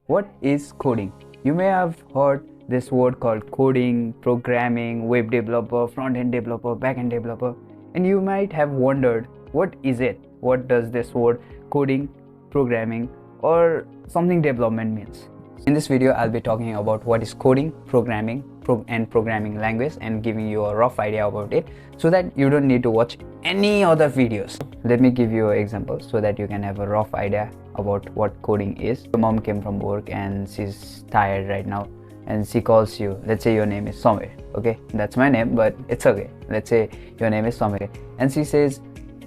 What is coding? You may have heard this word called coding, programming, web developer, front-end developer, back-end developer, and you might have wondered, what is it? What does this word coding, programming, or something development means? In this video, I'll be talking about what is coding, programming, and programming language, and giving you a rough idea about it so that you don't need to watch any other videos. Let me give you an example so that you can have a rough idea about what coding is. Your mom came from work and she's tired right now, and she calls you. Let's say your name is Samir. Okay, that's my name, but it's okay. Let's say your name is Samir, and she says,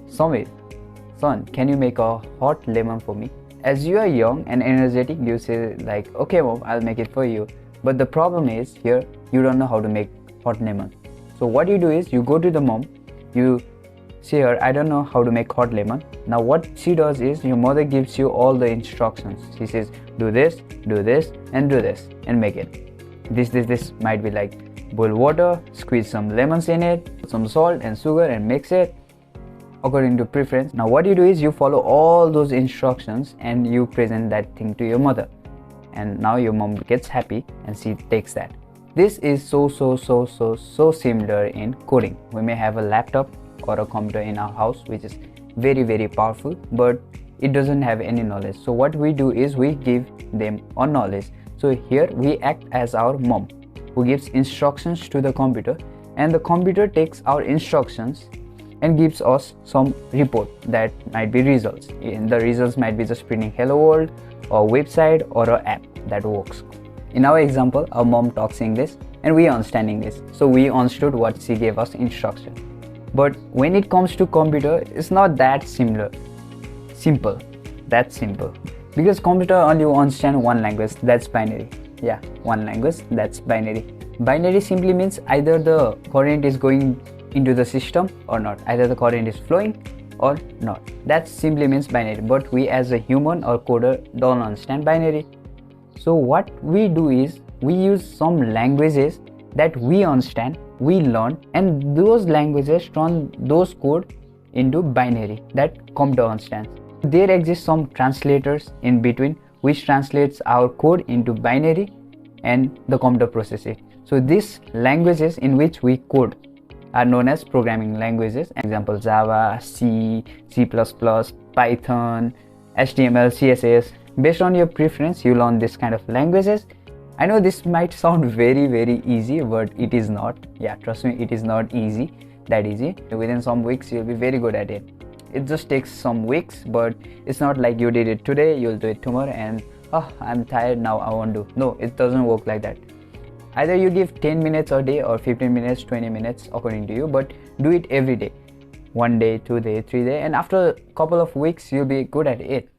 Samir, son, can you make a hot lemon for me? As you are young and energetic, you say like, okay mom, I'll make it for you. But the problem is here, you don't know how to make hot lemon. So what you do is you go to the mom, you say her, I don't know how to make hot lemon. Now what she does is your mother gives you all the instructions. She says, do this, and do this, and make it. This might be like boil water, squeeze some lemons in it, put some salt and sugar and mix it according to preference. Now what you do is you follow all those instructions and you present that thing to your mother, and now your mom gets happy and she takes that. This is so similar in coding. We may have a laptop or a computer in our house which is very powerful, but it doesn't have any knowledge. So what we do is we give them a knowledge. So here we act as our mom who gives instructions to the computer, and the computer takes our instructions and gives us some report that might be results. And the results might be just printing hello world or website or an app that works. In our example, our mom talks English and we understand English, so we understood what she gave us instruction. But when it comes to computer, it's not that simple, because computer only understand one language, that's binary. Yeah, one language, that's binary. Binary simply means either the current is going into the system or not, either the current is flowing or not. That simply means binary. But we as a human or coder don't understand binary. So what we do is we use some languages that we understand, we learn, and those languages turn those code into binary that computer understands. There exist some translators in between which translates our code into binary and the computer processes it. So these languages in which we code are known as programming languages. Example, Java, C, C++, Python, HTML, CSS. Based on your preference, you learn this kind of languages. I know this might sound very easy, but it is not. Yeah, trust me, it is not that easy. Within some weeks, you'll be very good at it. It just takes some weeks, but it's not like you did it today, you'll do it tomorrow, and oh, I'm tired now, I won't do. No, it doesn't work like that. Either you give 10 minutes a day or 15 minutes, 20 minutes according to you, but do it every day. 1 day, 2 day, 3 day, and after a couple of weeks, you'll be good at it.